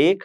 1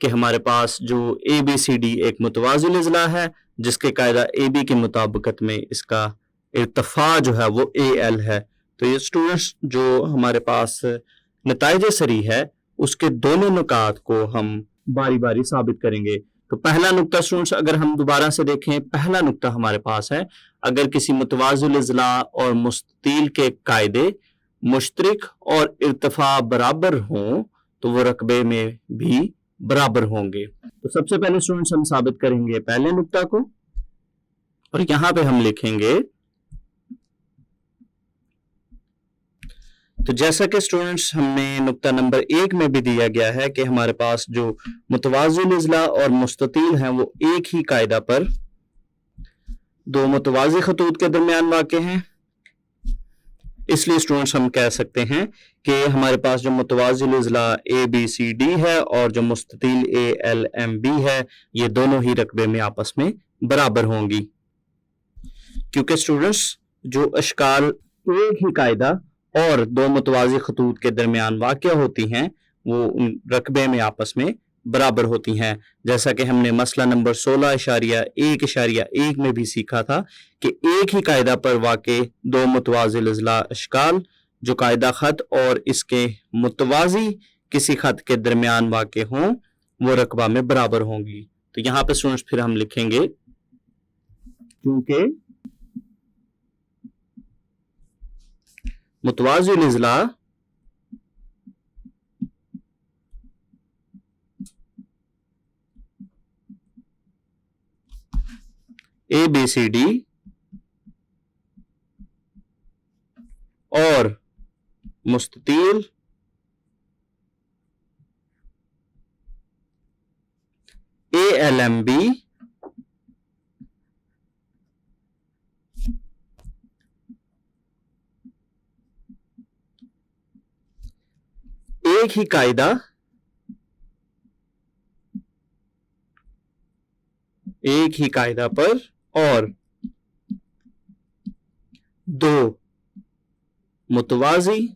کہ ہمارے پاس جو اے بی سی ڈی ایک متوازی اضلاع ہے جس کے قاعدہ اے بی کی مطابقت میں اس کا ارتفاع جو ہے وہ اے ایل ہے. تو یہ اسٹوڈنٹس جو ہمارے پاس نتائج سری ہے اس کے دونوں نکات کو ہم باری باری ثابت کریں گے. تو پہلا نقطہ اسٹوڈنٹس اگر ہم دوبارہ سے دیکھیں، پہلا نقطہ ہمارے پاس ہے اگر کسی متوازی الاضلاع اور مستطیل کے قاعدے مشترک اور ارتفاع برابر ہوں تو وہ رقبے میں بھی برابر ہوں گے. تو سب سے پہلے اسٹوڈنٹس ہم ثابت کریں گے پہلے نقطہ کو، اور یہاں پہ ہم لکھیں گے. تو جیسا کہ اسٹوڈنٹس ہم نے نقطہ نمبر 1 میں بھی دیا گیا ہے کہ ہمارے پاس جو متوازی الاضلاع اور مستطیل ہیں وہ ایک ہی قاعدہ پر دو متوازی خطوط کے درمیان واقع ہیں. اس لیے اسٹوڈنٹس ہم کہہ سکتے ہیں کہ ہمارے پاس جو متوازی الاضلاع اے بی سی ڈی ہے اور جو مستطیل اے ایل ایم بی ہے یہ دونوں ہی رقبے میں آپس میں برابر ہوں گی، کیونکہ اسٹوڈنٹس جو اشکال ایک ہی قاعدہ اور دو متوازی خطوط کے درمیان واقع ہوتی ہیں وہ ان رقبے میں آپس میں برابر ہوتی ہیں. جیسا کہ ہم نے مسئلہ نمبر 16.1.1 میں بھی سیکھا تھا کہ ایک ہی قاعدہ پر واقع دو متوازی الاضلاع اشکال جو قاعدہ خط اور اس کے متوازی کسی خط کے درمیان واقع ہوں وہ رقبہ میں برابر ہوں گی. تو یہاں پہ اسٹوڈنٹس پھر ہم لکھیں گے کیونکہ متوازی الاضلاع اے بی سی ڈی اور مستطیل اے ایل ایم بی ایک ہی قاعدہ پر اور دو متوازی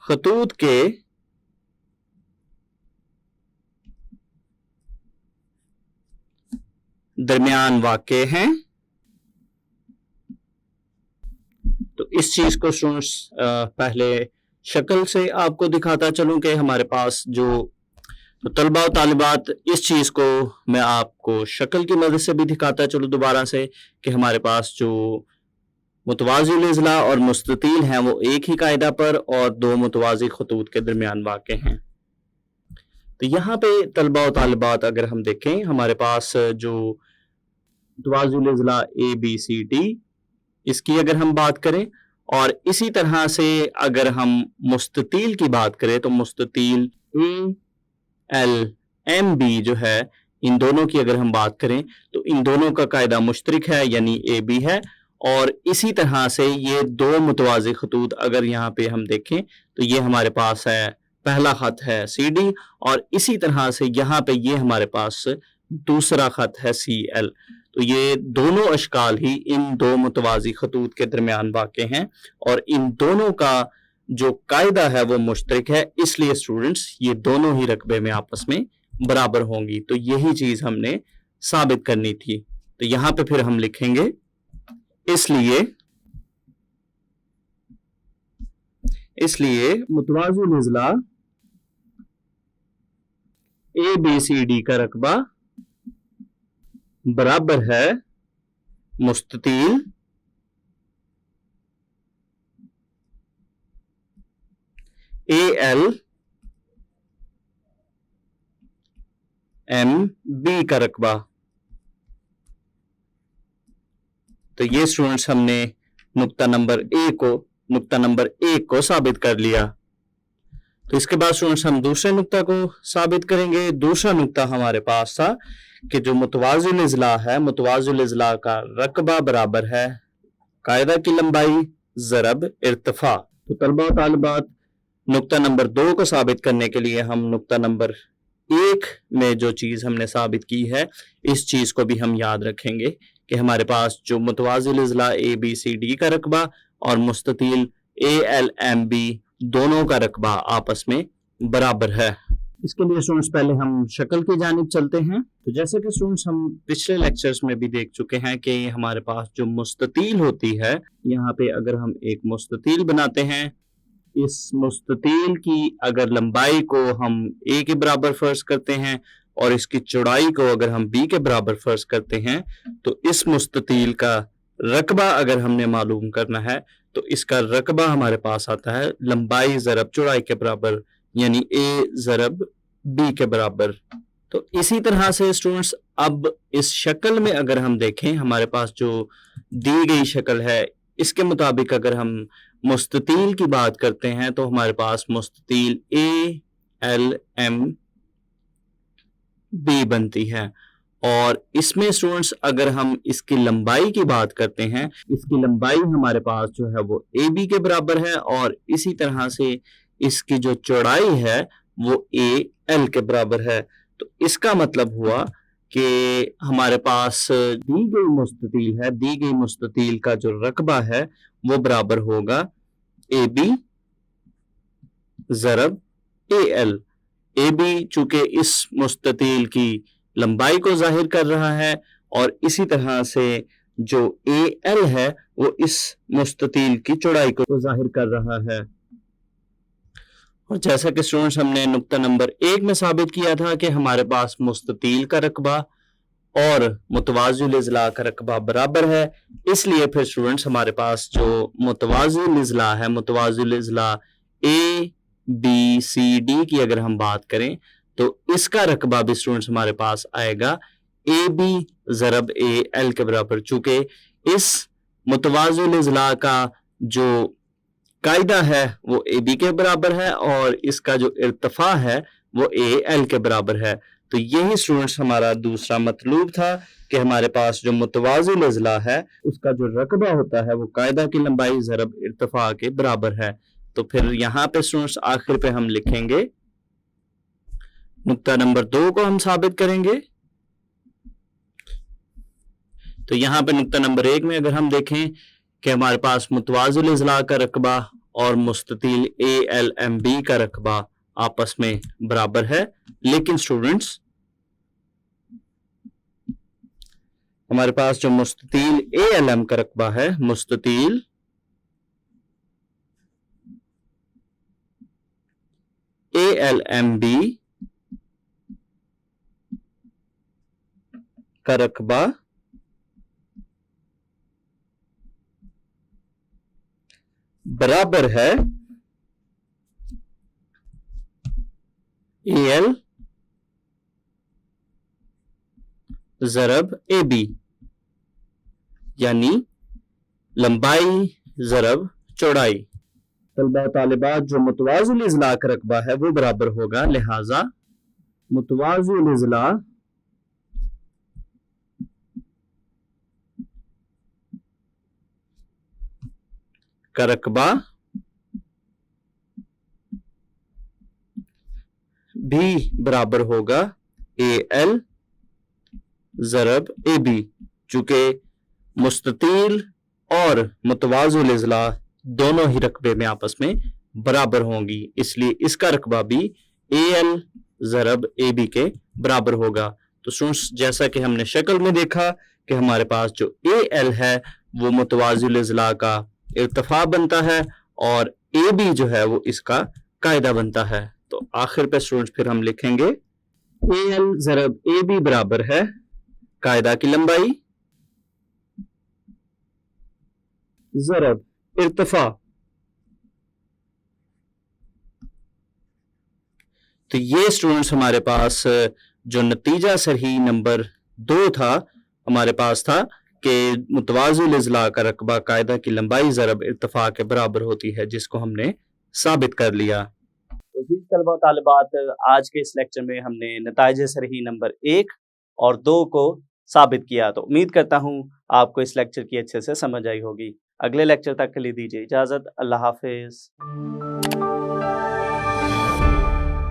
خطوط کے درمیان واقع ہیں. تو اس چیز کو اسٹوڈنٹس پہلے شکل سے آپ کو دکھاتا چلوں کہ ہمارے پاس جو طلبہ و طالبات اس چیز کو میں آپ کو شکل کی مدد سے بھی دکھاتا چلوں دوبارہ سے کہ ہمارے پاس جو متوازی الاضلاع اور مستطیل ہیں وہ ایک ہی قاعدہ پر اور دو متوازی خطوط کے درمیان واقع ہیں. تو یہاں پہ طلبہ و طالبات اگر ہم دیکھیں ہمارے پاس جو متوازی الاضلاع اے بی سی ڈی اس کی اگر ہم بات کریں اور اسی طرح سے اگر ہم مستطیل کی بات کریں تو مستطیل اے ایل ایم بی جو ہے ان دونوں کی اگر ہم بات کریں تو ان دونوں کا قاعدہ مشترک ہے یعنی اے بی ہے. اور اسی طرح سے یہ دو متوازی خطوط اگر یہاں پہ ہم دیکھیں تو یہ ہمارے پاس ہے پہلا خط ہے سی ڈی اور اسی طرح سے یہاں پہ یہ ہمارے پاس دوسرا خط ہے سی ایل. تو یہ دونوں اشکال ہی ان دو متوازی خطوط کے درمیان واقع ہیں اور ان دونوں کا جو قاعدہ ہے وہ مشترک ہے، اس لیے اسٹوڈنٹس یہ دونوں ہی رقبے میں آپس میں برابر ہوں گی. تو یہی چیز ہم نے ثابت کرنی تھی. تو یہاں پہ پھر ہم لکھیں گے اس لیے متوازی الاضلاع اے بی سی ڈی کا رقبہ برابر ہے مستطیل اے ایل ایم بی کا رقبہ. تو یہ اسٹوڈنٹس ہم نے نقطہ نمبر 1 کو ثابت کر لیا. تو اس کے بعد اسٹوڈنٹس ہم دوسرے نقطہ کو ثابت کریں گے. دوسرا نقطہ ہمارے پاس تھا کہ جو متوازی الاضلاع ہے متوازی الاضلاع کا رقبہ برابر ہے قاعدہ کی لمبائی ضرب ارتفاع. تو طلبہ و طالبات نقطہ نمبر 2 کو ثابت کرنے کے لیے ہم نقطہ نمبر 1 میں جو چیز ہم نے ثابت کی ہے اس چیز کو بھی ہم یاد رکھیں گے کہ ہمارے پاس جو متوازی الاضلاع اے بی سی ڈی کا رقبہ اور مستطیل اے ایل ایم بی دونوں کا رقبہ آپس میں برابر ہے. اس کے لیے اسٹوڈنٹس پہلے ہم شکل کی جانب چلتے ہیں. تو جیسے کہ اسٹوڈنٹس ہم پچھلے لیکچرز میں بھی دیکھ چکے ہیں کہ ہمارے پاس جو مستطیل ہوتی ہے، یہاں پہ اگر ہم ایک مستطیل بناتے ہیں، اس مستطیل کی اگر لمبائی کو ہم a کے برابر فرض کرتے ہیں اور اس کی چوڑائی کو اگر ہم b کے برابر فرض کرتے ہیں، تو اس مستطیل کا رقبہ اگر ہم نے معلوم کرنا ہے تو اس کا رقبہ ہمارے پاس آتا ہے لمبائی ضرب چوڑائی کے برابر، یعنی a ضرب b کے برابر. تو اسی طرح سے اسٹوڈنٹس اب اس شکل میں اگر ہم دیکھیں، ہمارے پاس جو دی گئی شکل ہے اس کے مطابق اگر ہم مستطیل کی بات کرتے ہیں تو ہمارے پاس مستطیل ALMB بنتی ہے. اور اس میں اسٹوڈنٹس اگر ہم اس کی لمبائی کی بات کرتے ہیں، اس کی لمبائی ہمارے پاس جو ہے وہ AB کے برابر ہے، اور اسی طرح سے اس کی جو چوڑائی ہے وہ AL کے برابر ہے. تو اس کا مطلب ہوا کہ ہمارے پاس دی گئی مستطیل ہے، دی گئی مستطیل کا جو رقبہ ہے وہ برابر ہوگا AB ضرب AL. AB چونکہ اس مستطیل کی لمبائی کو ظاہر کر رہا ہے، اور اسی طرح سے جو AL ہے وہ اس مستطیل کی چوڑائی کو ظاہر کر رہا ہے. اور جیسا کہ اسٹوڈنٹس ہم نے نقطہ نمبر 1 میں ثابت کیا تھا کہ ہمارے پاس مستطیل کا رقبہ اور متوازی الاضلاع کا رقبہ برابر ہے، اس لیے پھر اسٹوڈنٹس ہمارے پاس جو متوازی الاضلاع ہے، متوازی الاضلاع ABCD کی اگر ہم بات کریں تو اس کا رقبہ بھی اسٹوڈنٹس ہمارے پاس آئے گا AB ضرب AL کے برابر. چونکہ اس متوازی الاضلاع کا جو قاعدہ ہے وہ AB کے برابر ہے اور اس کا جو ارتفاع ہے وہ AL کے برابر ہے. تو یہی اسٹوڈنٹس ہمارا دوسرا مطلوب تھا کہ ہمارے پاس جو متوازی الاضلاع ہے اس کا جو رقبہ ہوتا ہے وہ قاعدہ کی لمبائی ضرب ارتفاع کے برابر ہے. تو پھر یہاں پہ اسٹوڈنٹس آخر پہ ہم لکھیں گے نقطہ نمبر 2 کو ہم ثابت کریں گے. تو یہاں پہ نقطہ نمبر 1 میں اگر ہم دیکھیں کہ ہمارے پاس متوازی الاضلاع کا رقبہ اور مستطیل ALMB کا رقبہ آپس میں برابر ہے، لیکن اسٹوڈنٹس ہمارے پاس جو مستطیل ALM کا رقبہ ہے، مستطیل ALMB کا رقبہ برابر ہے AL ضرب AB، یعنی لمبائی ضرب چوڑائی. طلبہ طالبات جو متوازی الاضلاع کا رقبہ ہے وہ برابر ہوگا، لہذا متوازی الاضلاع کا رقبہ بھی برابر ہوگا AL ضرب AB. چونکہ مستطیل اور متوازی الاضلاع دونوں ہی رقبے میں آپس میں برابر ہوں گی، اس لیے اس کا رقبہ بھی AL ضرب AB کے برابر ہوگا. تو اسٹوڈنٹس جیسا کہ ہم نے شکل میں دیکھا کہ ہمارے پاس جو AL ہے وہ متوازی الاضلاع کا ارتفاع بنتا ہے اور AB جو ہے وہ اس کا قاعدہ بنتا ہے. تو آخر پہ اسٹوڈنٹس پھر ہم لکھیں گے AL ضرب AB برابر ہے قاعدہ کی لمبائی ضرب ارتفاع. تو یہ اسٹوڈنٹس ہمارے پاس جو نتیجہ صحیح نمبر 2 تھا ہمارے پاس تھا کہ متوازی الاضلاع کا رقبہ قاعدہ کی لمبائی ضرب ارتفاع کے برابر ہوتی ہے، جس کو ہم نے ثابت کر لیا. تو عزیز طلبہ و طالبات، آج کے اس لیکچر میں ہم نے نتائج صحیح نمبر 1 اور 2 کو ثابت کیا. تو امید کرتا ہوں آپ کو اس لیکچر کی اچھے سے سمجھ آئی ہوگی. اگلے لیکچر تک کے لیے دیجیے اجازت. اللہ حافظ.